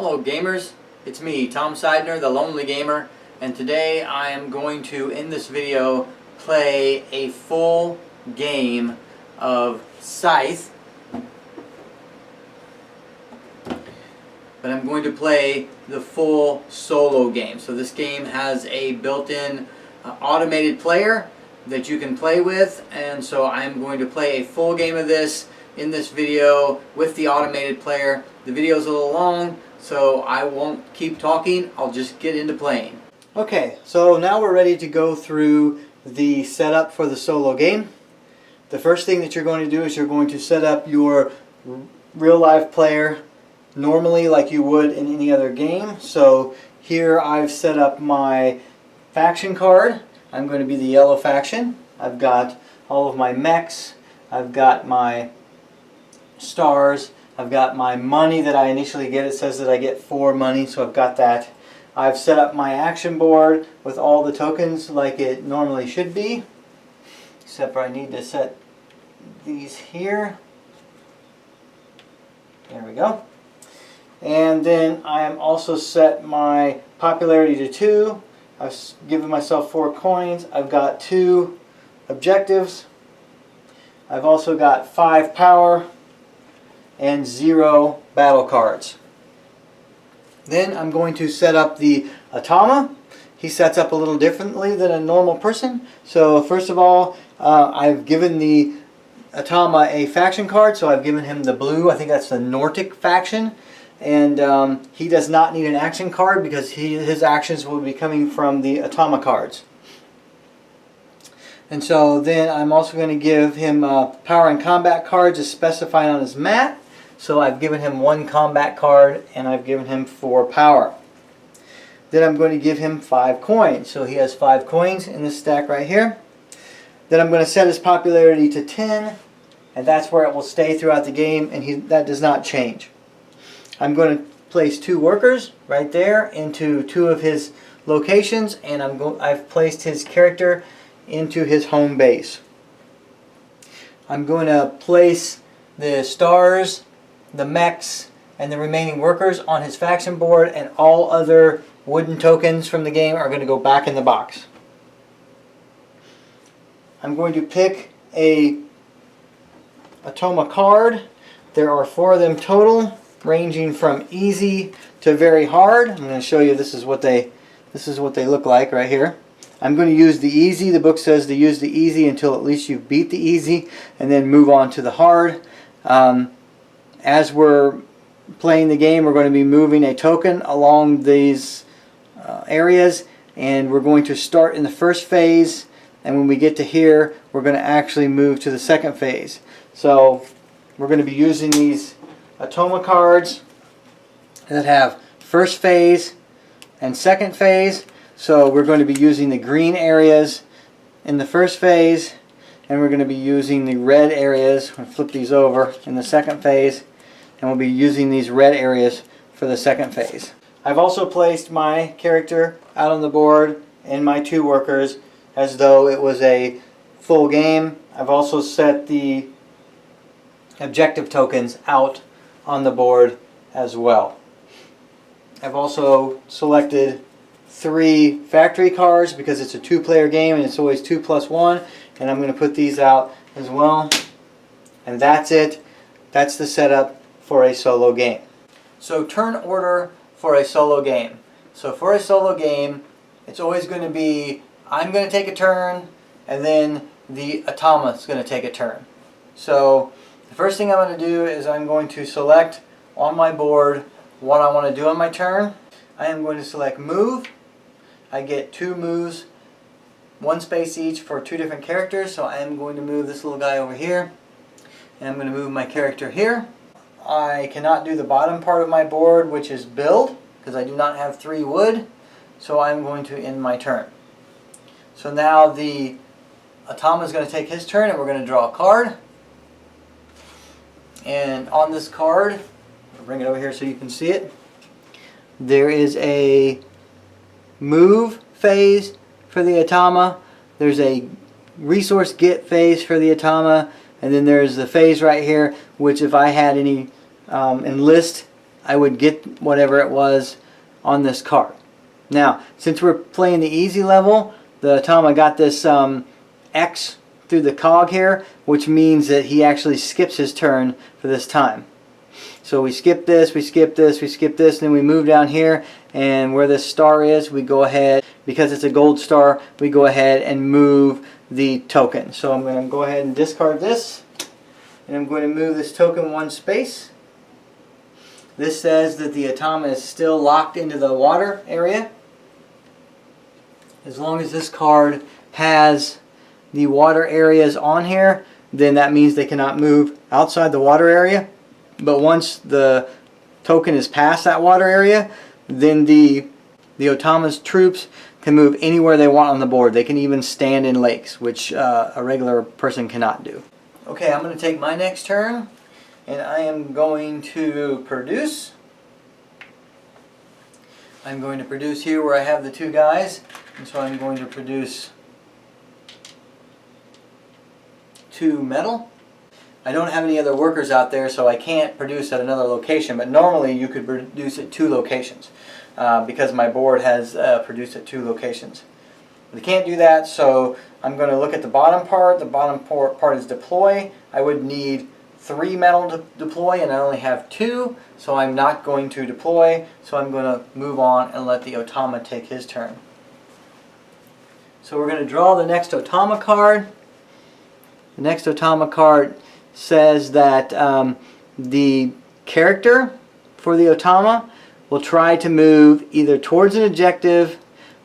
Hello gamers, it's me, Tom Sidener, the Lonely Gamer, and today I am going to, in this video, play a full game of Scythe. But I'm going to play the full solo game. So this game has a built-in automated player that you can play with, and so I'm going to play a full game of this in this video with the automated player. The video's a little long, so I won't keep talking, I'll just get into playing. Okay, so now we're ready to go through the setup for the solo game. The first thing that you're going to do is you're going to set up your real life player normally like you would in any other game. So here I've set up my faction card. I'm going to be the yellow faction. I've got all of my mechs, I've got my stars, I've got my money that I initially get. It says that I get 4 money, so I've got that. I've set up my action board with all the tokens like it normally should be, except for I need to set these here. There we go. And then I am also set my popularity to 2. I've given myself 4 coins. I've got 2 objectives. I've also got 5 power and 0 battle cards. Then I'm going to set up the Automa. He sets up a little differently than a normal person. So first of all, I've given the Automa a faction card, so I've given him the blue. I think that's the Nordic faction. And he does not need an action card because his actions will be coming from the Automa cards. And so then I'm also going to give him power and combat cards as specified on his mat. So I've given him 1 combat card and I've given him 4 power. Then I'm going to give him 5 coins. So he has 5 coins in this stack right here. Then I'm going to set his popularity to 10, and that's where it will stay throughout the game, and that does not change. I'm going to place 2 workers right there into 2 of his locations, and I've placed his character into his home base. I'm going to place the stars, the mechs, and the remaining workers on his faction board, and all other wooden tokens from the game are going to go back in the box. I'm going to pick a Automa card. There are 4 of them total, ranging from easy to very hard. I'm going to show you this is what they look like right here. I'm going to use the easy. The book says to use the easy until at least you've beat the easy, and then move on to the hard. As we're playing the game, we're going to be moving a token along these areas, and we're going to start in the first phase, and when we get to here, we're going to actually move to the second phase. So we're going to be using these Automa cards that have first phase and second phase. So we're going to be using the green areas in the first phase, and we're going to be using the red areas. I'll flip these over in the second phase, and we'll be using these red areas for the second phase. I've also placed my character out on the board and my 2 workers as though it was a full game. I've also set the objective tokens out on the board as well. I've also selected 3 factory cards because it's a 2-player game and it's always 2 plus 1, and I'm going to put these out as well. And that's it. That's the setup for a solo game. So turn order for a solo game. So for a solo game, it's always going to be I'm going to take a turn, and then the Automa is going to take a turn. So the first thing I'm going to do is I'm going to select on my board what I want to do on my turn. I am going to select move. I get 2 moves, 1 space each for 2 different characters. So I am going to move this little guy over here, and I'm going to move my character here. I cannot do the bottom part of my board, which is build, because I do not have 3 wood. So I'm going to end my turn. So now the Automa is going to take his turn, and we're going to draw a card. And on this card, I'll bring it over here so you can see it. There is a move phase for the Automa. There's a resource get phase for the Automa. And then there's the phase right here, which if I had any enlist I would get whatever it was on this card. Now, since we're playing the easy level, the Automa got this X through the cog here, which means that he actually skips his turn for this time. So we skip this, we skip this, we skip this, and then we move down here, and where this star is, we go ahead, because it's a gold star, we go ahead and move the token. So I'm going to go ahead and discard this, and I'm going to move this token one space. This says that the Automa is still locked into the water area. As long as this card has the water areas on here, then that means they cannot move outside the water area. But once the token is past that water area, then the Automa's troops can move anywhere they want on the board. They can even stand in lakes, which a regular person cannot do. Okay, I'm going to take my next turn, and I am going to produce. I'm going to produce here where I have the two guys, and so I'm going to produce 2 metal. I don't have any other workers out there, so I can't produce at another location, but normally you could produce at 2 locations because my board has produced at 2 locations. But I can't do that, so I'm going to look at the bottom part. The bottom part is deploy. I would need 3 metal to deploy, and I only have 2, so I'm not going to deploy, so I'm going to move on and let the Automa take his turn. So we're going to draw the next Automa card. The next Automa card says that the character for the Automa will try to move either towards an objective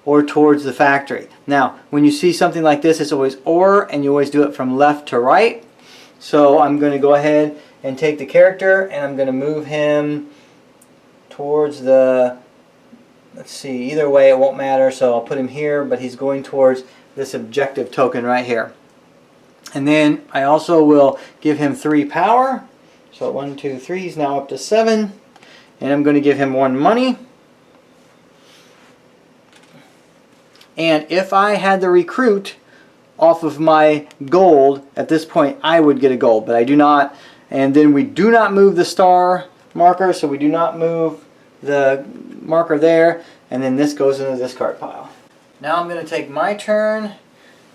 or towards the factory. Now, when you see something like this, it's always or, and you always do it from left to right. So I'm going to go ahead and take the character, and I'm going to move him towards the, let's see, either way it won't matter, so I'll put him here, but he's going towards this objective token right here. And then I also will give him 3 power. So 1, 2, 3, he's now up to 7. And I'm going to give him 1 money. And if I had the recruit off of my gold, at this point I would get a gold, but I do not. And then we do not move the star marker, so we do not move the marker there. And then this goes into the discard pile. Now I'm going to take my turn.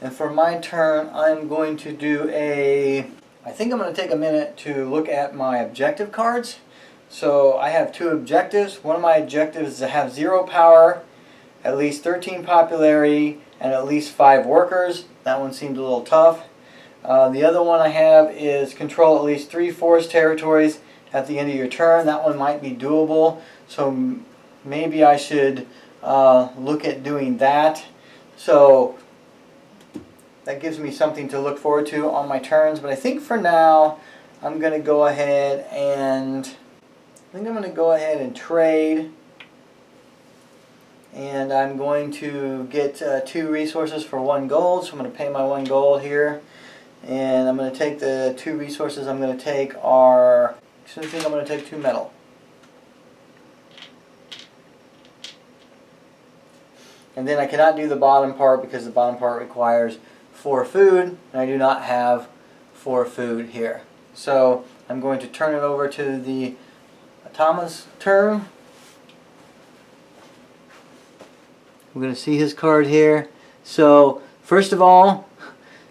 And for my turn, I'm going to do I think I'm going to take a minute to look at my objective cards. So I have 2 objectives. One of my objectives is to have 0 power, at least 13 popularity, and at least 5 workers. That one seemed a little tough. The other one I have is control at least 3 forest territories at the end of your turn. That one might be doable. So maybe I should look at doing that. So that gives me something to look forward to on my turns, but I think for now I'm going to go ahead and trade, and I'm going to get 2 resources for 1 gold, so I'm going to pay my 1 gold here, and I'm going to take the 2 resources I'm going to take are, I think I'm going to take 2 metal. And then I cannot do the bottom part because the bottom part requires 4 food, and I do not have 4 food here. So I'm going to turn it over to the Automa's turn. We're going to see his card here. So first of all,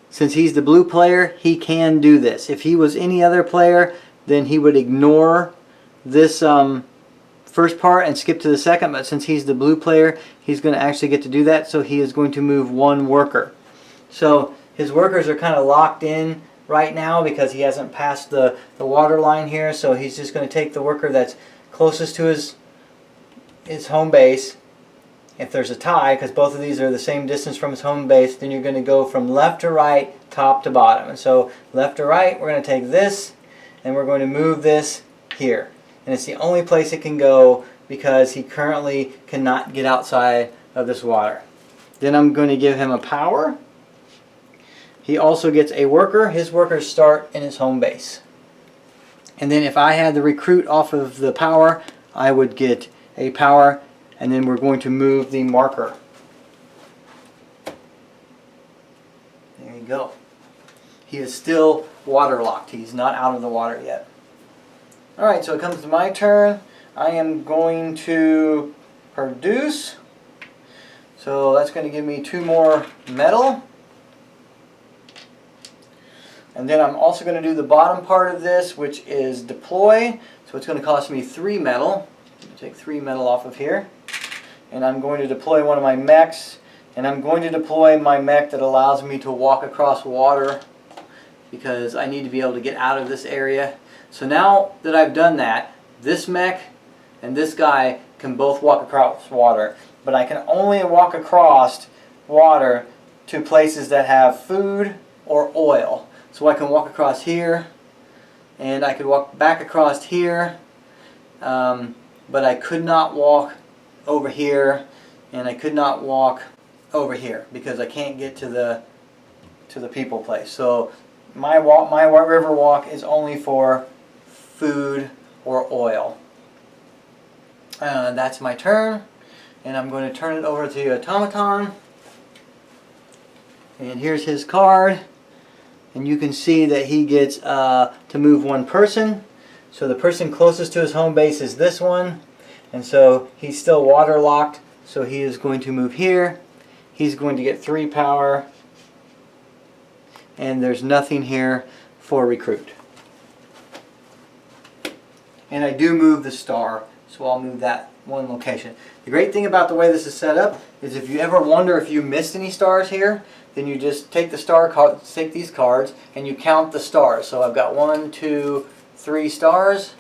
since he's the blue player, he can do this. If he was any other player, then he would ignore this first part and skip to the second, but since he's the blue player, he's going to actually get to do that, so he is going to move 1 worker. So his workers are kind of locked in right now because he hasn't passed the water line here, so he's just going to take the worker that's closest to his home base. If there's a tie, because both of these are the same distance from his home base, then you're going to go from left to right, top to bottom. And so left to right, we're going to take this, and we're going to move this here. And it's the only place it can go because he currently cannot get outside of this water. Then I'm going to give him a power. He also gets a worker. His workers start in his home base. And then if I had the recruit off of the power, I would get a power, and then we're going to move the marker. There you go. He is still waterlocked. He's not out of the water yet. Alright, so it comes to my turn. I am going to produce. So that's going to give me 2 more metal. And then I'm also going to do the bottom part of this, which is deploy. So it's going to cost me 3 metal. Take 3 metal off of here. And I'm going to deploy one of my mechs. And I'm going to deploy my mech that allows me to walk across water, because I need to be able to get out of this area. So now that I've done that, this mech and this guy can both walk across water. But I can only walk across water to places that have food or oil. So I can walk across here, and I could walk back across here, but I could not walk over here, and I could not walk over here because I can't get to the people place. So my river walk is only for food or oil. That's my turn, and I'm going to turn it over to the automaton. And here's his card. And you can see that he gets to move 1 person. So the person closest to his home base is this one. And so he's still waterlocked. So he is going to move here. He's going to get 3 power. And there's nothing here for recruit. And I do move the star. So I'll move that 1 location. The great thing about the way this is set up is if you ever wonder if you missed any stars here, then you just take the star card, take these cards, and you count the stars. So I've got 1, 2, 3 stars,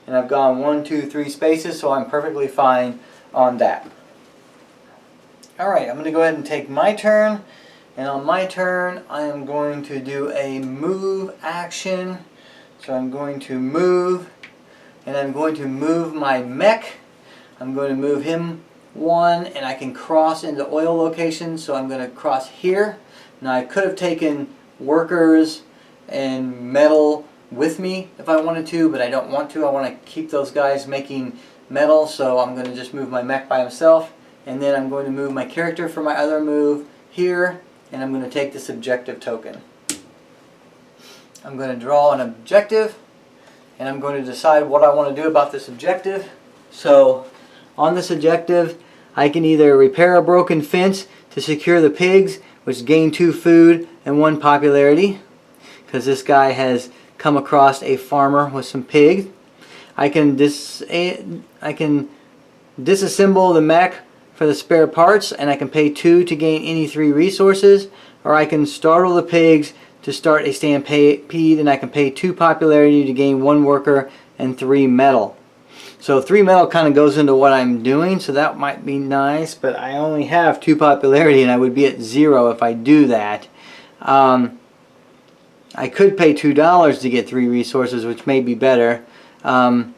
and I've gone 1, 2, 3 spaces, so I'm perfectly fine on that. Alright, I'm going to go ahead and take my turn, and on my turn I am going to do a move action. So I'm going to move, and I'm going to move my mech. I'm going to move him 1, and I can cross into oil locations, so I'm going to cross here. Now I could have taken workers and metal with me if I wanted to, but I don't want to. I want to keep those guys making metal, so I'm going to just move my mech by himself, and then I'm going to move my character for my other move here, and I'm going to take this objective token. I'm going to draw an objective, and I'm going to decide what I want to do about this objective. So on this objective, I can either repair a broken fence to secure the pigs, which gain 2 food and 1 popularity, because this guy has come across a farmer with some pigs. I can disassemble the mech for the spare parts, and I can pay 2 to gain any 3 resources, or I can startle the pigs to start a stampede, and I can pay 2 popularity to gain 1 worker and 3 metal. So 3 metal kind of goes into what I'm doing, so that might be nice, but I only have 2 popularity and I would be at 0 if I do that. I could pay $2 to get 3 resources, which may be better. So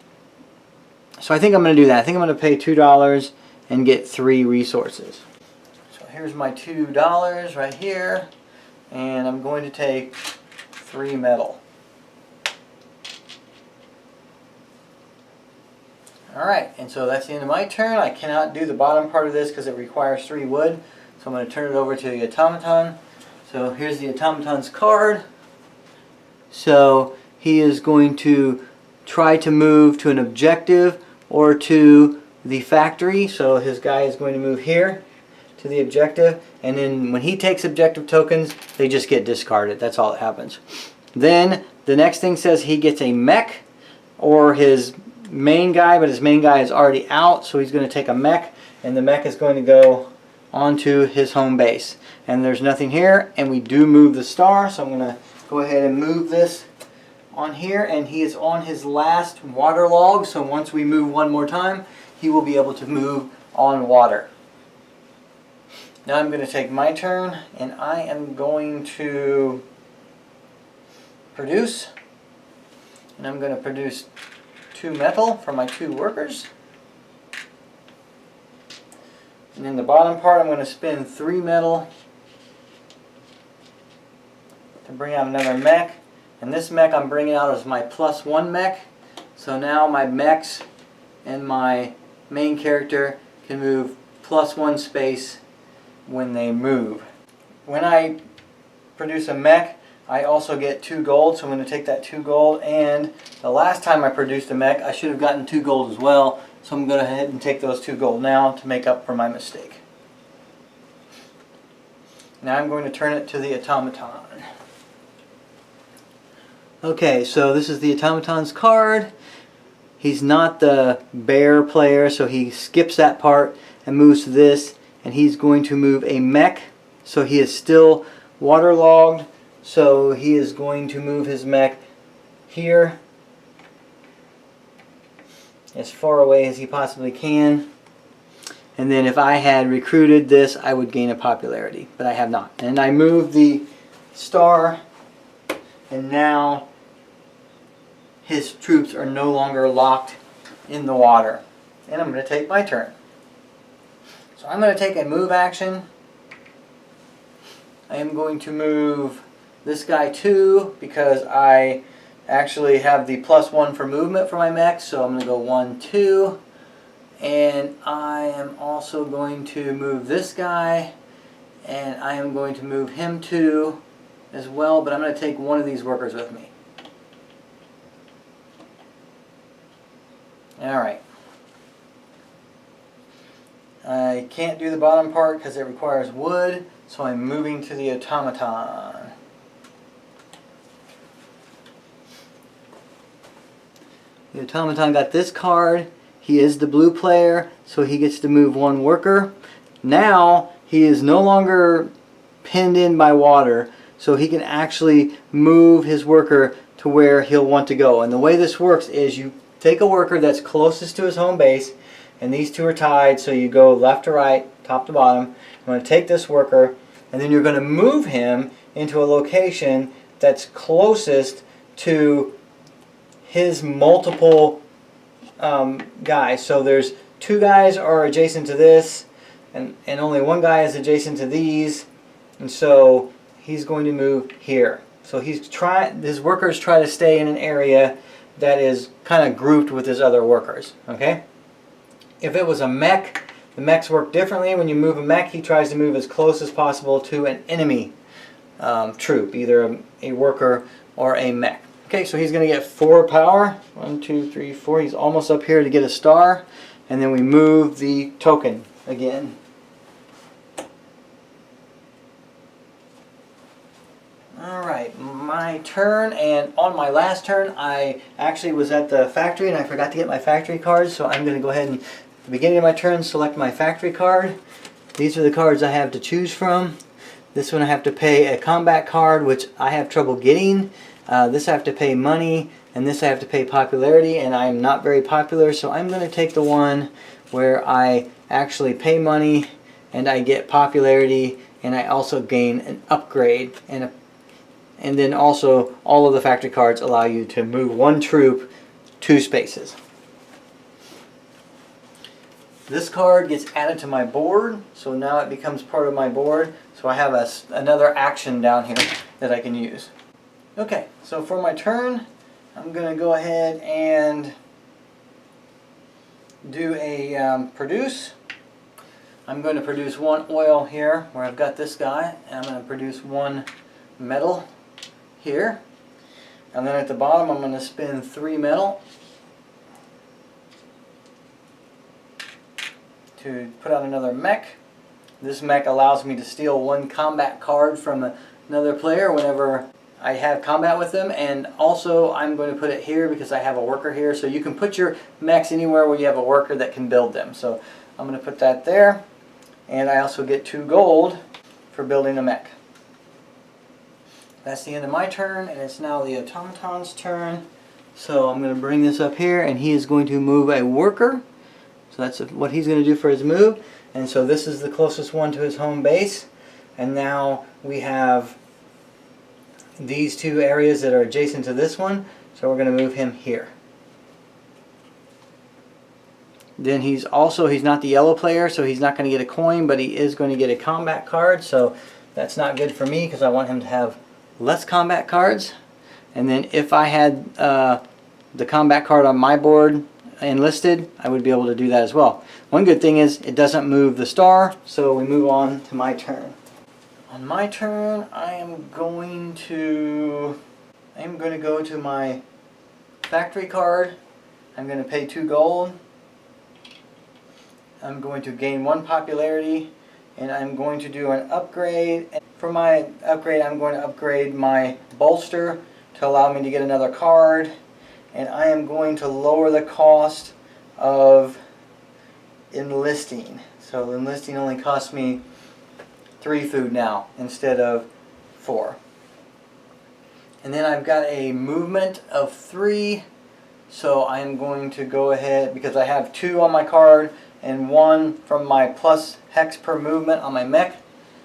I think I'm going to do that. I think I'm going to pay $2 and get 3 resources. So here's my $2 right here, and I'm going to take 3 metal. Alright, and so that's the end of my turn. I cannot do the bottom part of this because it requires 3 wood. So I'm going to turn it over to the automaton. So here's the automaton's card. So he is going to try to move to an objective or to the factory. So his guy is going to move here to the objective. And then when he takes objective tokens, they just get discarded. That's all that happens. Then the next thing says he gets a mech or his main guy, but his main guy is already out, so he's going to take a mech, and the mech is going to go onto his home base. And there's nothing here, and we do move the star, so I'm going to go ahead and move this on here, and he is on his last water log, so once we move 1 more time, he will be able to move on water. Now I'm going to take my turn, and I am going to produce, and I'm going to produce 2 metal for my 2 workers. And in the bottom part I'm going to spend 3 metal to bring out another mech. And this mech I'm bringing out as my +1 mech. So now my mechs and my main character can move +1 space when they move. When I produce a mech, I also get 2 gold, so I'm going to take that 2 gold. And the last time I produced a mech, I should have gotten 2 gold as well. So I'm going to go ahead and take those 2 gold now to make up for my mistake. Now I'm going to turn it to the automaton. Okay, so this is the automaton's card. He's not the bear player, so he skips that part and moves to this. And he's going to move a mech, so he is still waterlogged. So he is going to move his mech here, as far away as he possibly can. And then if I had recruited this, I would gain a popularity, but I have not. And I moved the star, and now his troops are no longer locked in the water. And I'm going to take my turn. So I'm going to take a move action. I am going to move this guy 2 because I actually have the +1 for movement for my mech. So I'm going to go 1, 2. And I am also going to move this guy. And I am going to move him 2 as well. But I'm going to take one of these workers with me. Alright. I can't do the bottom part because it requires wood, so I'm moving to the automaton. The automaton got this card. He is the blue player, so he gets to move 1 worker. Now he is no longer pinned in by water, so he can actually move his worker to where he'll want to go. And the way this works is you take a worker that's closest to his home base, and these 2 are tied, so you go left to right, top to bottom. I'm going to take this worker, and then you're going to move him into a location that's closest to his multiple guys. So there's 2 guys are adjacent to this, and only 1 guy is adjacent to these, and so he's going to move here. So his workers try to stay in an area that is kind of grouped with his other workers. Okay. If it was a mech, the mechs work differently. When you move a mech, he tries to move as close as possible to an enemy troop, either a worker or a mech. Okay, so he's going to get 4 power. 1, 2, 3, 4. He's almost up here to get a star. And then we move the token again. Alright, my turn, and on my last turn I actually was at the factory and I forgot to get my factory cards, so I'm going to go ahead and at the beginning of my turn select my factory card. These are the cards I have to choose from. This one I have to pay a combat card, which I have trouble getting. This I have to pay money, and this I have to pay popularity, and I'm not very popular, so I'm going to take the one where I actually pay money and I get popularity, and I also gain an upgrade. And then also all of the factory cards allow you to move 1 troop 2 spaces. This card gets added to my board, so now it becomes part of my board. So I have another action down here that I can use. Okay, so for my turn, I'm going to go ahead and do a produce. I'm going to produce 1 oil here where I've got this guy, and I'm going to produce 1 metal here. And then at the bottom I'm going to spin 3 metal to put out another mech. This mech allows me to steal 1 combat card from another player whenever I have combat with them, and also I'm going to put it here because I have a worker here. So you can put your mechs anywhere where you have a worker that can build them. So I'm going to put that there, and I also get 2 gold for building a mech. That's the end of my turn, and it's now the automaton's turn. So I'm going to bring this up here, and he is going to move a worker. So that's what he's going to do for his move. And so this is the closest one to his home base. And now we have these 2 areas that are adjacent to this one. So we're going to move him here. Then he's not the yellow player, so he's not going to get a coin, but he is going to get a combat card. So that's not good for me because I want him to have less combat cards. And then if I had the combat card on my board enlisted, I would be able to do that as well. One good thing is it doesn't move the star, so we move on to my turn. On my turn, I am going to go to my factory card. I'm going to pay 2 gold. I'm going to gain 1 popularity, and I'm going to do an upgrade. And for my upgrade, I'm going to upgrade my bolster to allow me to get another card, and I am going to lower the cost of enlisting. So enlisting only costs me 3 food now instead of 4. And then I've got a movement of 3, so I'm going to go ahead, because I have 2 on my card and 1 from my plus hex per movement on my mech.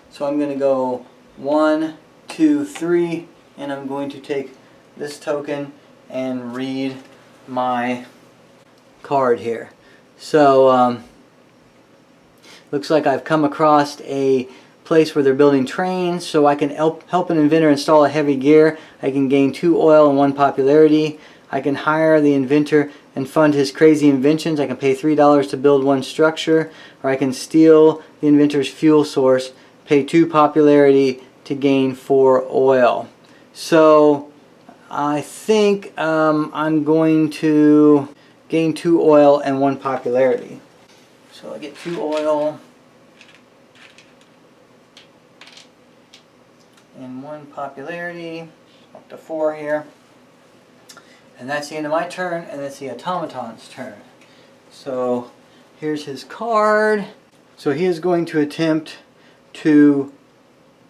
So I'm going to go 1, 2, 3, and I'm going to take this token and read my card here. So looks like I've come across a place where they're building trains, so I can help an inventor install a heavy gear. I can gain 2 oil and 1 popularity. I can hire the inventor and fund his crazy inventions. I can pay $3 to build 1 structure, or I can steal the inventor's fuel source, pay 2 popularity to gain 4 oil. So I think I'm going to gain 2 oil and 1 popularity. So I get 2 oil and 1 popularity, up to 4 here. And that's the end of my turn, and that's the automaton's turn. So here's his card. So he is going to attempt to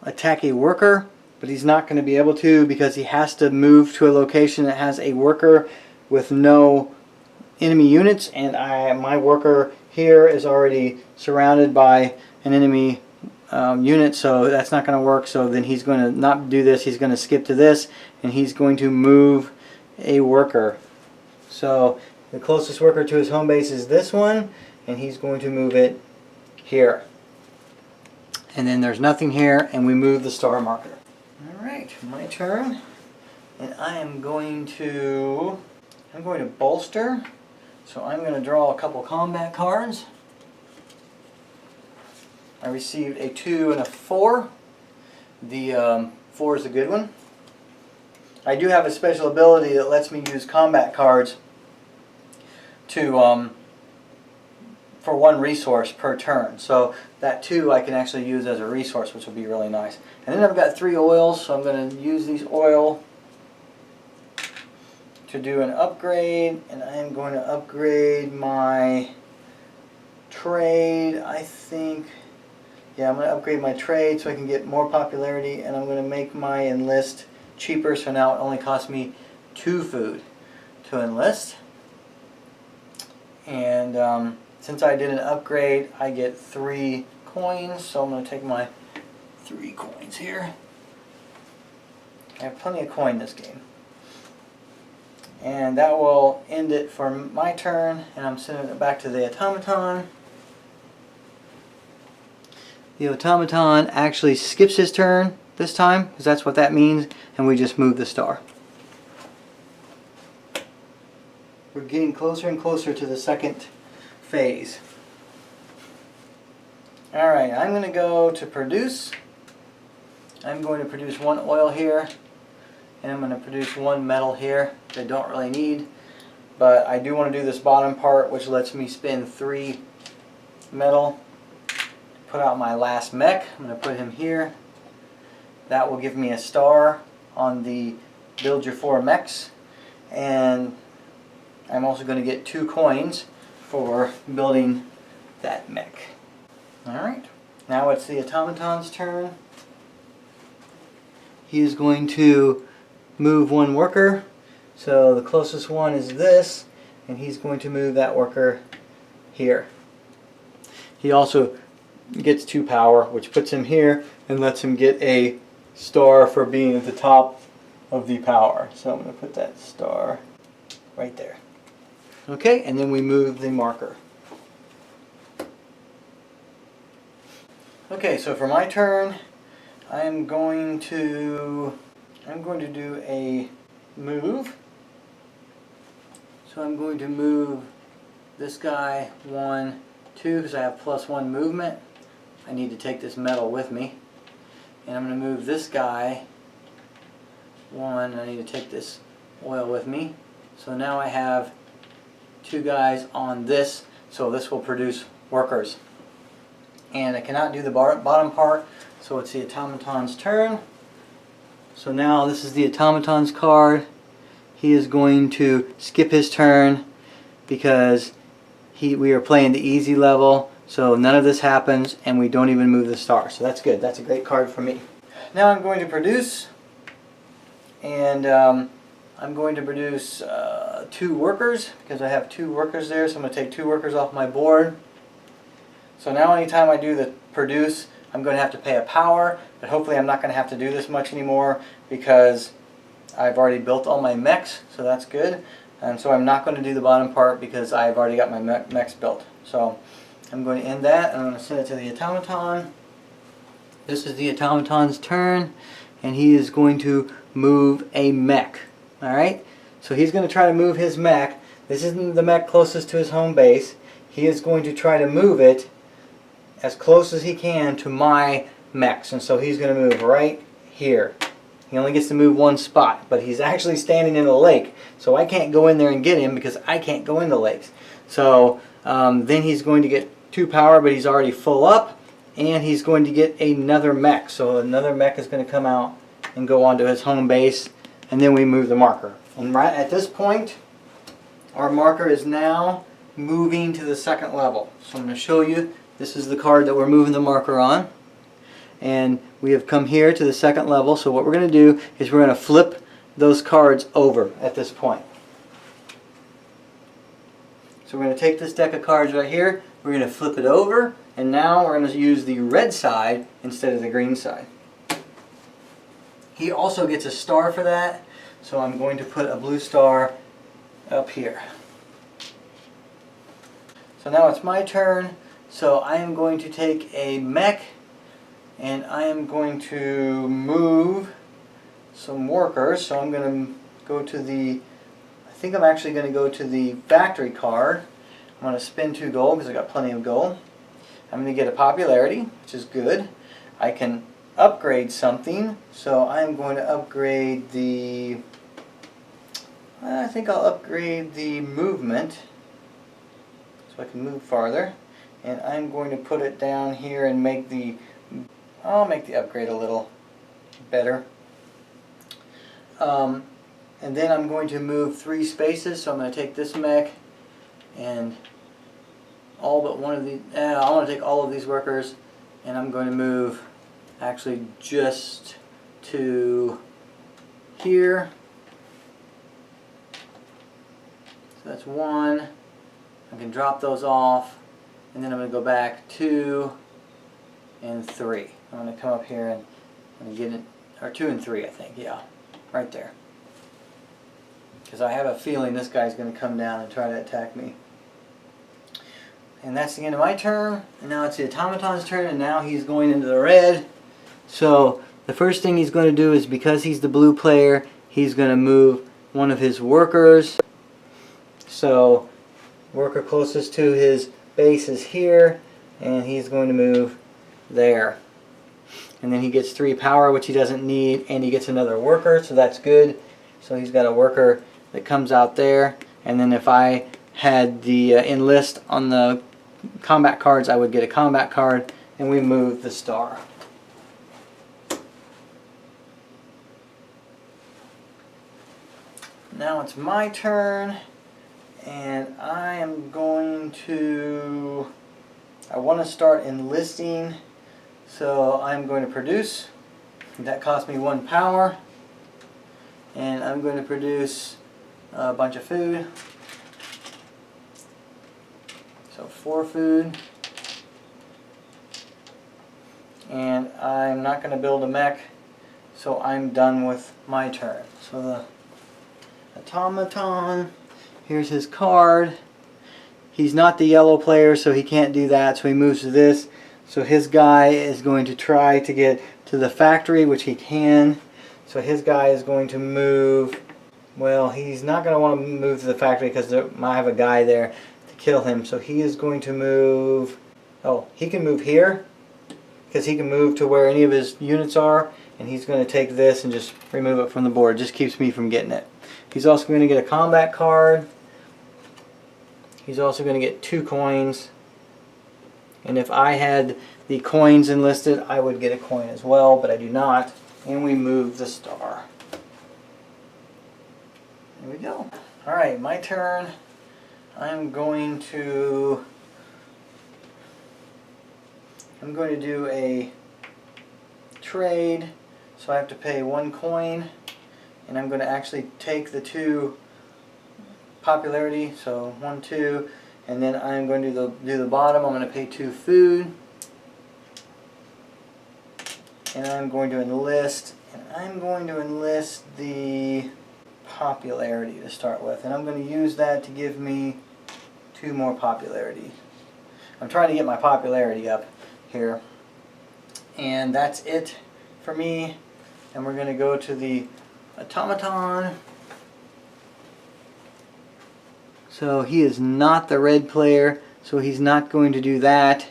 attack a worker, but he's not going to be able to because he has to move to a location that has a worker with no enemy units, and my worker here is already surrounded by an enemy unit, so that's not going to work. So then he's going to not do this, he's going to skip to this, and he's going to move a worker. So the closest worker to his home base is this one, and he's going to move it here. And then there's nothing here, and we move the star marker. Alright, my turn. And I am going to bolster. So I'm going to draw a couple combat cards. I received a 2 and a 4. The 4 is a good one. I do have a special ability that lets me use combat cards to for 1 resource per turn. So that 2 I can actually use as a resource, which will be really nice. And then I've got 3 oils, so I'm going to use these oil to do an upgrade, and I am going to upgrade my trade. I think, yeah, I'm going to upgrade my trade so I can get more popularity, and I'm going to make my enlist cheaper, so now it only costs me 2 food to enlist. And since I did an upgrade, I get 3 coins, so I'm going to take my 3 coins here. I have plenty of coin this game. And that will end it for my turn, and I'm sending it back to the automaton. The automaton actually skips his turn this time, because that's what that means, and we just move the star. We're getting closer and closer to the second phase. Alright, I'm going to go to produce. I'm going to produce 1 oil here, and I'm going to produce 1 metal here that I don't really need, but I do want to do this bottom part, which lets me spend 3 metal to put out my last mech. I'm going to put him here. That will give me a star on the build your 4 mechs, and I'm also going to get 2 coins for building that mech. Alright, now it's the automaton's turn. He is going to move 1 worker, so the closest one is this, and he's going to move that worker here. He also gets 2 power, which puts him here and lets him get a star for being at the top of the power. So I'm going to put that star right there. Okay, and then we move the marker. Okay, so for my turn, I'm going to do a move. So I'm going to move this guy 1, 2, because I have +1 movement. I need to take this metal with me. And I'm going to move this guy. One, I need to take this oil with me. So now I have two guys on this, so this will produce workers. And I cannot do the bottom part, so it's the automaton's turn. So now this is the automaton's card. He is going to skip his turn because we are playing the easy level, so none of this happens and we don't even move the star. So that's good. That's a great card for me. Now I'm going to produce, and I'm going to produce 2 workers because I have 2 workers there, so I'm going to take 2 workers off my board. So now anytime I do the produce, I'm going to have to pay a power, but hopefully I'm not going to have to do this much anymore because I've already built all my mechs, so that's good. And so I'm not going to do the bottom part because I've already got my mechs built. So I'm going to end that, and I'm going to send it to the automaton. This is the automaton's turn, and he is going to move a mech. Alright? So he's going to try to move his mech. This isn't the mech closest to his home base. He is going to try to move it as close as he can to my mechs. And so he's going to move right here. He only gets to move one spot, but he's actually standing in a lake. So I can't go in there and get him because I can't go into lakes. So then he's going to get 2 power, but he's already full up. And he's going to get another mech. So another mech is going to come out and go onto his home base. And then we move the marker. And right at this point, our marker is now moving to the 2nd level. So I'm going to show you. This is the card that we're moving the marker on. And we have come here to the 2nd level. So what we're going to do is we're going to flip those cards over at this point. So we're going to take this deck of cards right here. We're going to flip it over. And now we're going to use the red side instead of the green side. He also gets a star for that. So I'm going to put a blue star up here. So now it's my turn. So I am going to take a mech and I am going to move some workers. So I'm going to go to the, I think I'm actually going to go to the factory card. I'm going to spend 2 gold because I got plenty of gold. I'm going to get a popularity, which is good. I can upgrade something. So I'm going to upgrade the, I think I'll upgrade the movement so I can move farther. And I'm going to put it down here and make the, I'll make the upgrade a little better. And then I'm going to move 3 spaces, so I'm going to take this mech and all but one of the, I want to take all of these workers and I'm going to move actually just to here. So that's 1. I can drop those off. And then I'm going to go back 2 and 3. I'm going to come up here and get it, or 2 and 3 I think, yeah, right there. Because I have a feeling this guy's going to come down and try to attack me. And that's the end of my turn. And now it's the automaton's turn, and now he's going into the red. So the first thing he's going to do is, because he's the blue player, he's going to move one of his workers. So worker closest to his base is here, and he's going to move there. And then he gets 3 power, which he doesn't need, and he gets another worker, so that's good. So he's got a worker that comes out there. And then if I had the enlist on the combat cards, I would get a combat card, and we move the star. Now it's my turn. And I am going to, I want to start enlisting, so I'm going to produce. That cost me 1 power. And I'm going to produce a bunch of food. So 4 food. And I'm not going to build a mech, so I'm done with my turn. So the automaton, here's his card. He's not the yellow player, so he can't do that, so he moves to this. So his guy is going to try to get to the factory, which he can. So his guy is going to move, well, he's not going to want to move to the factory because I might have a guy there to kill him. So he is going to move, oh, he can move here because he can move to where any of his units are, and he's going to take this and just remove it from the board. It just keeps me from getting it. He's also going to get a combat card. He's also going to get 2 coins. And if I had the coins enlisted, I would get a coin as well, but I do not. And we move the star. There we go. Alright, my turn. I'm going to do a trade. So I have to pay 1 coin. And I'm going to actually take the 2 popularity. So 1, 2. And then I'm going to do the bottom. I'm going to pay 2 food. And I'm going to enlist. And I'm going to enlist the popularity to start with. And I'm going to use that to give me 2 more popularity. I'm trying to get my popularity up here. And that's it for me. And we're going to go to the automaton. So he is not the red player, so he's not going to do that.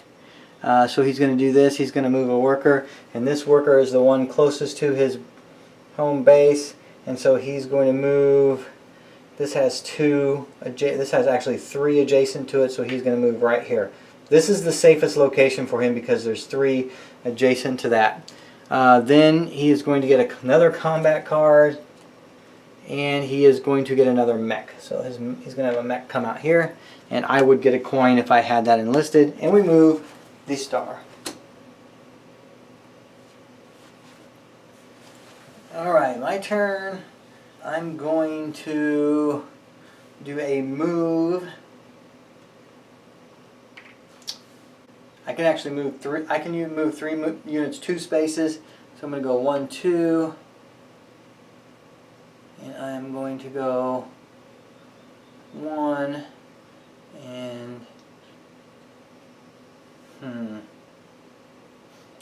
So he's going to do this. He's going to move a worker, and this worker is the one closest to his home base, and so he's going to move. This has 2. This has actually 3 adjacent to it, so he's going to move right here. This is the safest location for him because there's 3 adjacent to that. Then he is going to get another combat card. And he is going to get another mech. So he's going to have a mech come out here. And I would get a coin if I had that enlisted. And we move the star. Alright, my turn. I'm going to do a move. I can actually move 3. I can move 3 units 2 spaces. So I'm going to go 1, 2. And I'm going to go 1 and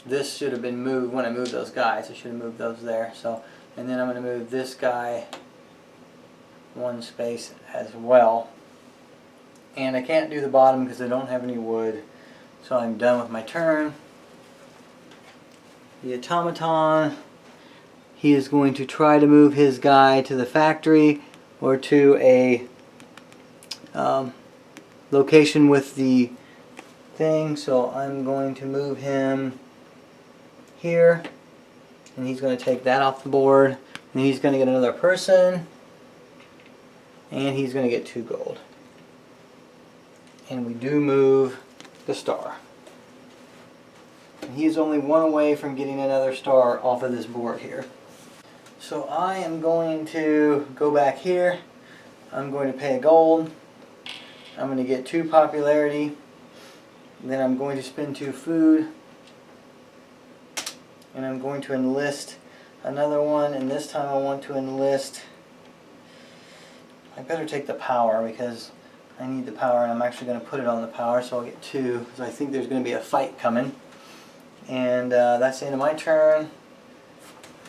this should have been moved when I moved those guys. I should have moved those there. So, and then I'm going to move this guy 1 space as well. And I can't do the bottom because I don't have any wood. So I'm done with my turn. The automaton. He is going to try to move his guy to the factory or to a location with the thing. So I'm going to move him here. And he's going to take that off the board. And he's going to get another person. And he's going to get 2 gold. And we do move the star. And he is only 1 away from getting another star off of this board here. So I am going to go back here. I'm going to pay a gold. I'm going to get 2 popularity. Then I'm going to spend 2 food. And I'm going to enlist another one. And this time I want to enlist. I better take the power because I need the power, and I'm actually going to put it on the power, so I'll get 2 because I think there's going to be a fight coming. And that's the end of my turn.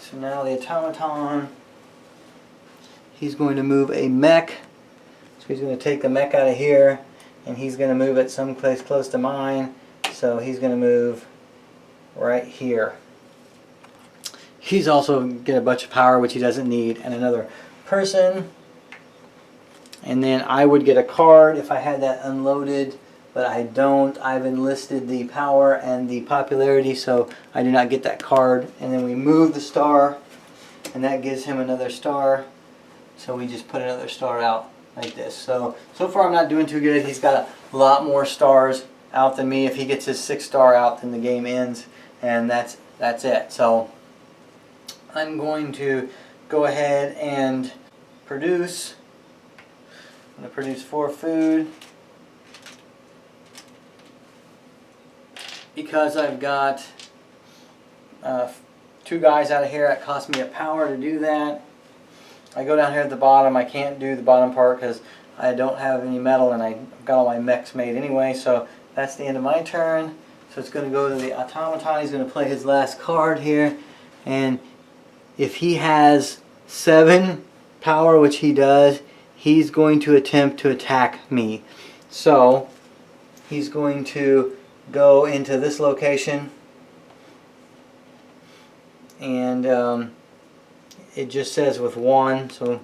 So now the automaton, he's going to move a mech. So he's going to take the mech out of here, and he's going to move it someplace close to mine. So he's going to move right here. He's also get a bunch of power, which he doesn't need, and another person. And then I would get a card if I had that unloaded, but I don't. I've enlisted the power and the popularity, so I do not get that card. And then we move the star, and that gives him another star. So we just put another star out like this. So far I'm not doing too good. He's got a lot more stars out than me. If he gets his 6th star out, then the game ends, and that's it. So I'm going to go ahead and produce. I'm going to produce 4 food. Because I've got 2 guys out of here, it cost me a power to do that. I go down here at the bottom. I can't do the bottom part because I don't have any metal, and I've got all my mechs made anyway. So that's the end of my turn. So it's going to go to the automaton. He's going to play his last card here, and if he has 7 power, which he does, he's going to attempt to attack me. So he's going to go into this location, and it just says with 1, so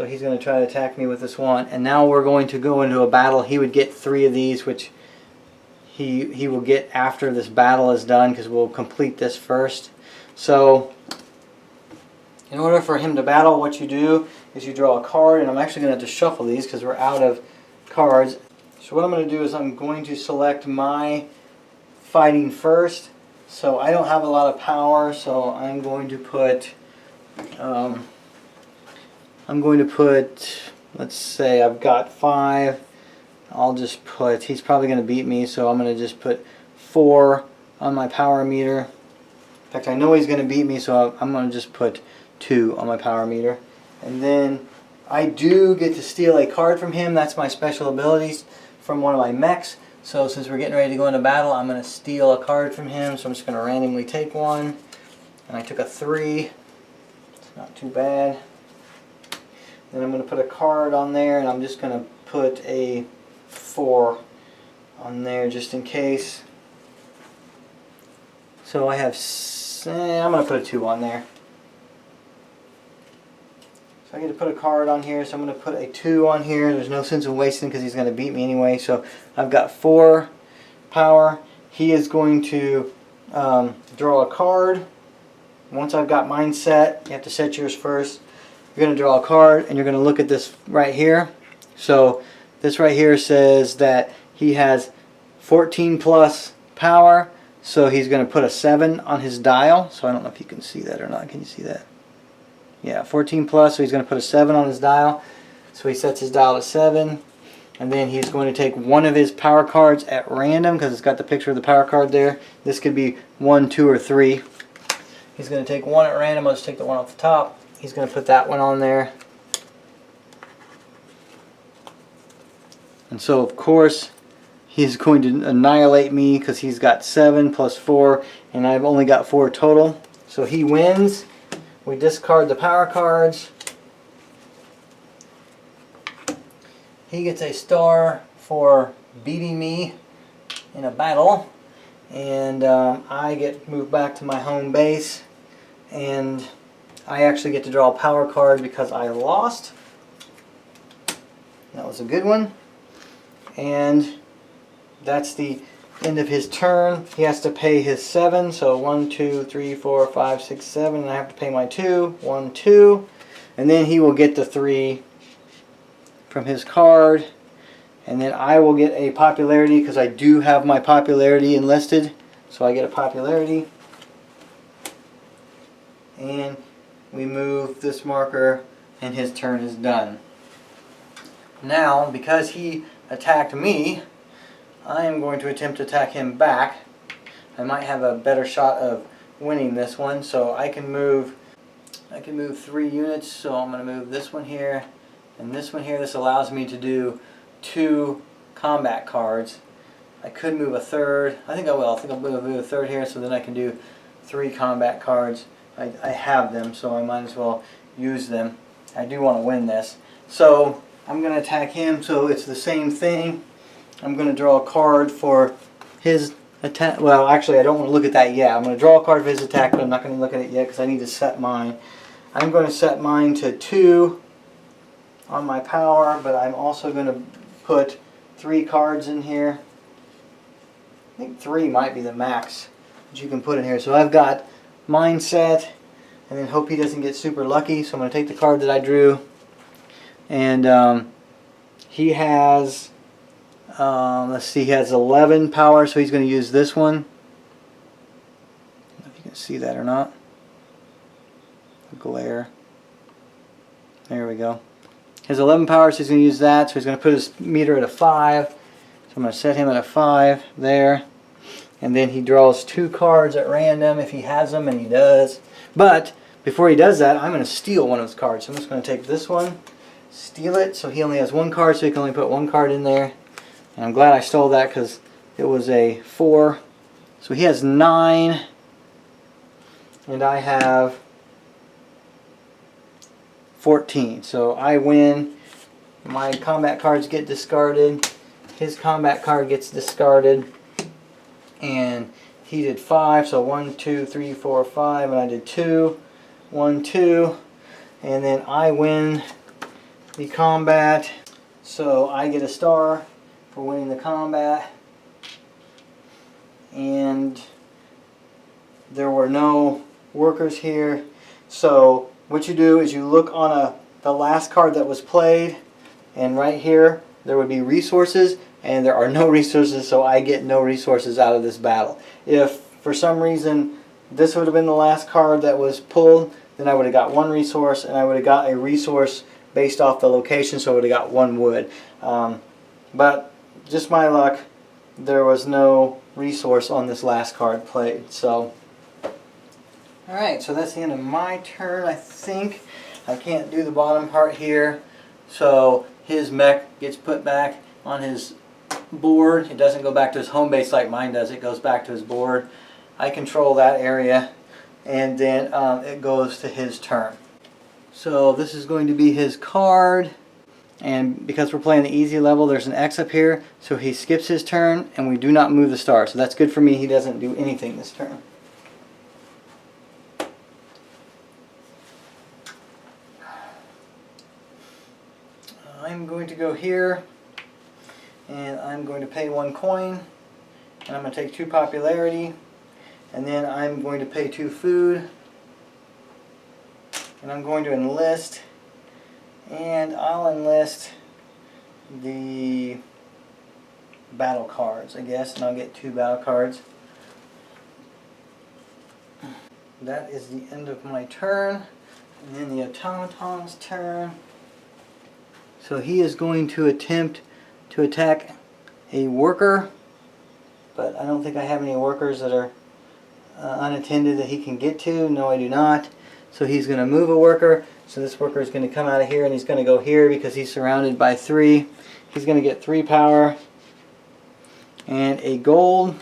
he's going to try to attack me with this 1. And now we're going to go into a battle. He would get 3 of these, which he will get after this battle is done, because we'll complete this first. So in order for him to battle, what you do is you draw a card, and I'm actually going to have to shuffle these because we're out of cards. So what I'm going to do is I'm going to select my fighting first. So I don't have a lot of power, so I'm going to put let's say I've got 5. I'll just put, he's probably going to beat me, so I'm going to just put 4 on my power meter. In fact, I know he's going to beat me, so I'm going to just put 2 on my power meter. And then I do get to steal a card from him. That's my special abilities from one of my mechs. So since we're getting ready to go into battle, I'm going to steal a card from him. So I'm just going to randomly take one. And I took a 3. It's not too bad. Then I'm going to put a card on there, and I'm just going to put a 4 on there just in case. So I have, I'm going to put a 2 on there. So I get to put a card on here, so I'm going to put a 2 on here. There's no sense in wasting because he's going to beat me anyway. So I've got 4 power. He is going to draw a card. Once I've got mine set, you have to set yours first. You're going to draw a card, and you're going to look at this right here. So this right here says that he has 14 plus power, so he's going to put a 7 on his dial. So I don't know if you can see that or not. Can you see that? Yeah, 14 plus, so he's going to put a 7 on his dial. So he sets his dial to 7, and then he's going to take one of his power cards at random, because it's got the picture of the power card there. This could be 1, 2, or 3. He's going to take one at random. I'll just take the one off the top. He's going to put that one on there. And so, of course, he's going to annihilate me because he's got 7 plus 4, and I've only got 4 total. So he wins. We discard the power cards. He gets a star for beating me in a battle. And I get moved back to my home base. And I actually get to draw a power card because I lost. That was a good one. And that's the end of his turn. He has to pay his 7. So 1, 2, 3, 4, 5, 6, 7. And I have to pay my 2. 1, 2. And then he will get the 3 from his card. And then I will get a popularity because I do have my popularity enlisted. So I get a popularity. And we move this marker, and his turn is done. Now, because he attacked me, I am going to attempt to attack him back. I might have a better shot of winning this one, so I can move 3 units. So I'm going to move this one here and this one here. This allows me to do 2 combat cards. I could move a 3rd. I think I will. I think I'll move a 3rd here, so then I can do 3 combat cards. I have them, so I might as well use them. I do want to win this. So I'm going to attack him, so it's the same thing. I'm going to draw a card for his attack. Well, actually, I don't want to look at that yet. I'm going to draw a card for his attack, but I'm not going to look at it yet because I need to set mine. I'm going to set mine to 2 on my power, but I'm also going to put 3 cards in here. I think 3 might be the max that you can put in here. So I've got mine set, and then hope he doesn't get super lucky. So I'm going to take the card that I drew, and he has, let's see, he has 11 power, so he's going to use this one. I don't know if you can see that or not. The glare. There we go. He has 11 power, so he's going to use that. So he's going to put his meter at a 5. So I'm going to set him at a 5 there. And then he draws 2 cards at random if he has them, and he does. But before he does that, I'm going to steal one of his cards. So I'm just going to take this one, steal it. So he only has 1 card, so he can only put 1 card in there. And I'm glad I stole that because it was a 4. So he has 9, and I have 14. So I win. My combat cards get discarded. His combat card gets discarded. And he did 5, so 1, 2, 3, 4, 5, and I did 2, 1, 2, and then I win the combat. So I get a star for winning the combat, and there were no workers here. So what you do is you look on the last card that was played, and right here there would be resources, and there are no resources, so I get no resources out of this battle. If for some reason this would have been the last card that was pulled, then I would have got 1 resource, and I would have got a resource based off the location, so I would have got 1 wood. But just my luck, there was no resource on this last card played. So, alright, so that's the end of my turn, I think. I can't do the bottom part here, so his mech gets put back on his board. It doesn't go back to his home base like mine does, it goes back to his board. I control that area, and then it goes to his turn. So this is going to be his card, and because we're playing the easy level, there's an X up here, so he skips his turn, and we do not move the star. So that's good for me, he doesn't do anything this turn. I'm going to go here, and I'm going to pay 1 coin, and I'm going to take 2 popularity, and then I'm going to pay 2 food, and I'm going to enlist, and I'll enlist the battle cards, I guess, and I'll get 2 battle cards. That is the end of my turn, and then the automaton's turn. So he is going to attempt to attack a worker, but I don't think I have any workers that are unattended that he can get to. No, I do not. So he's going to move a worker. So this worker is going to come out of here, and he's going to go here because he's surrounded by 3. He's going to get 3 power and a gold.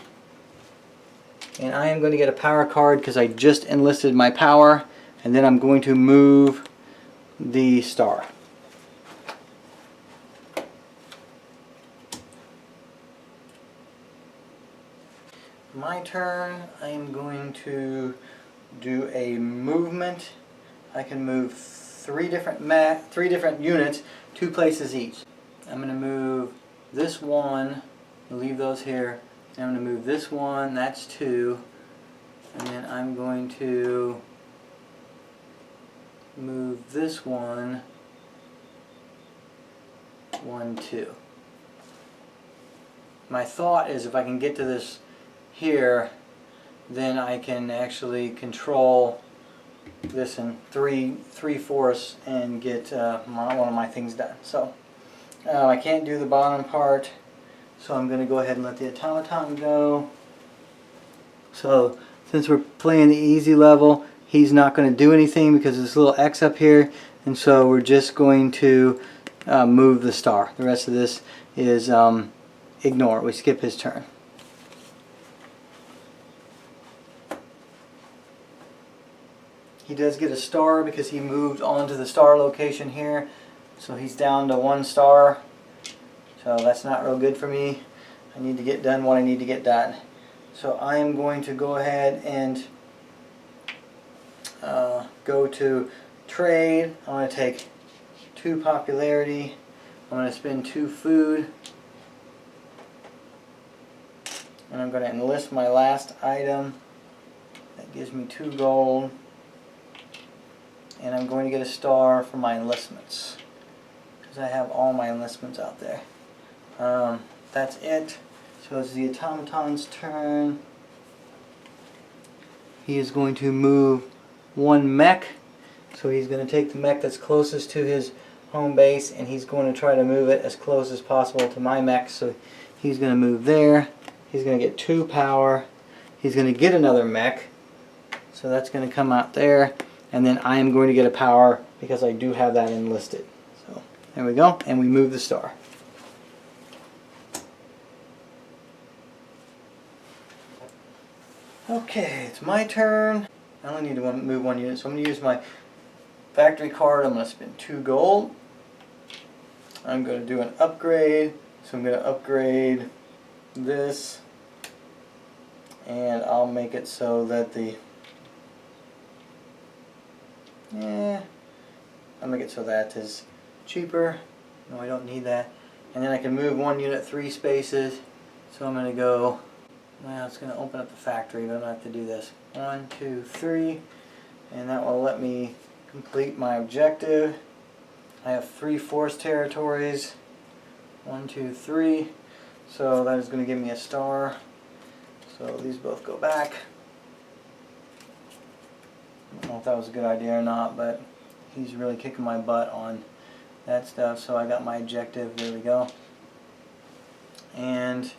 And I am going to get a power card because I just enlisted my power. And then I'm going to move the star. My turn. I am going to do a movement. I can move 3 different units, 2 places each. I'm going to move this one, leave those here. And I'm going to move this one, that's 2. And then I'm going to move this one, 1, 2. My thought is if I can get to this here, then I can actually control this in 3/4 and get one of my things done. So I can't do the bottom part, so I'm going to go ahead and let the automaton go. So since we're playing the easy level, he's not going to do anything because there's this little X up here, and so we're just going to move the star. The rest of this is ignore. We skip his turn. He does get a star because he moved onto the star location here. So he's down to 1 star. So that's not real good for me. I need to get done what I need to get done. So I am going to go ahead and go to trade. I'm going to take 2 popularity. I'm going to spend 2 food. And I'm going to enlist my last item. That gives me 2 gold. And I'm going to get a star for my enlistments, because I have all my enlistments out there. That's it. So it's the automaton's turn. He is going to move 1 mech. So he's going to take the mech that's closest to his home base, and he's going to try to move it as close as possible to my mech. So he's going to move there. He's going to get 2 power. He's going to get another mech. So that's going to come out there. And then I am going to get a power because I do have that enlisted. So there we go, and we move the star. Okay, it's my turn. I only need to move 1 unit, so I'm going to use my factory card. I'm going to spend 2 gold. I'm going to do an upgrade. So I'm going to upgrade this. and I'll make it so that I'll make it so that is cheaper. No, I don't need that. And then I can move one unit 3 spaces. So I'm going to go, well, it's going to open up the factory, but I don't have to do this. 1, 2, 3, and that will let me complete my objective. I have 3 force territories. 1, 2, 3. So that is going to give me a star. So these both go back. I don't know if that was a good idea or not, but he's really kicking my butt on that stuff. So I got my objective. There we go. And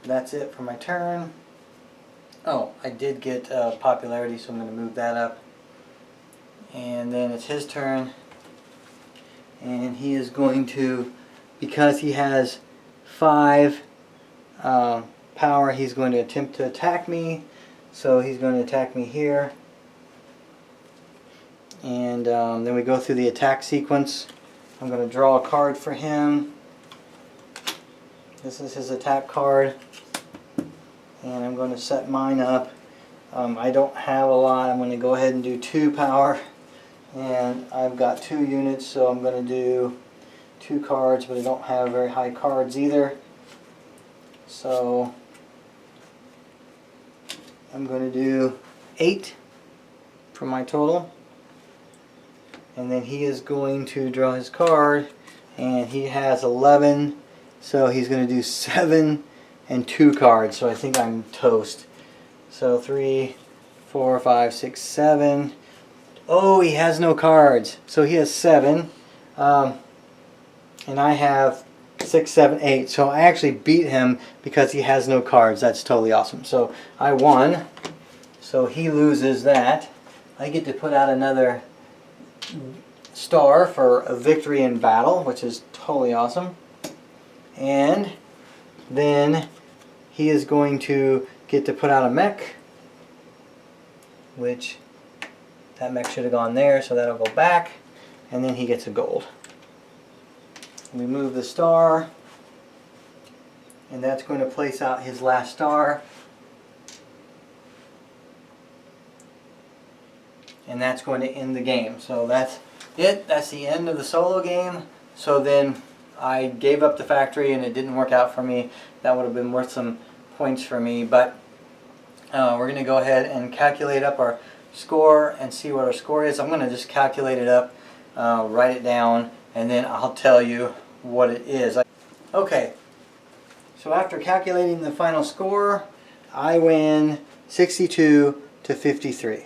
that's it for my turn. Oh, I did get popularity, so I'm going to move that up. And then it's his turn. And he is going to, because he has 5 power, he's going to attempt to attack me. So he's going to attack me here. And then we go through the attack sequence. I'm going to draw a card for him. This is his attack card. And I'm going to set mine up. I don't have a lot. I'm going to go ahead and do 2 power. And I've got 2 units, so I'm going to do 2 cards, but I don't have very high cards either. So I'm going to do 8 for my total. And then he is going to draw his card, and he has 11, so he's going to do 7 and 2 cards. So I think I'm toast. So 3, 4, 5, 6, 7. Oh, he has no cards. So he has 7, and I have 6, 7, 8. So I actually beat him because he has no cards. That's totally awesome. So I won. So he loses that. I get to put out another star for a victory in battle, which is totally awesome. And then he is going to get to put out a mech, which that mech should have gone there, so that'll go back, and then he gets a gold. We move the star, and that's going to place out his last star. And that's going to end the game. So that's it. That's the end of the solo game. So then I gave up the factory and it didn't work out for me. That would have been worth some points for me. But we're going to go ahead and calculate up our score and see what our score is. I'm going to just calculate it up, write it down, and then I'll tell you what it is. Okay. So after calculating the final score, I win 62 to 53.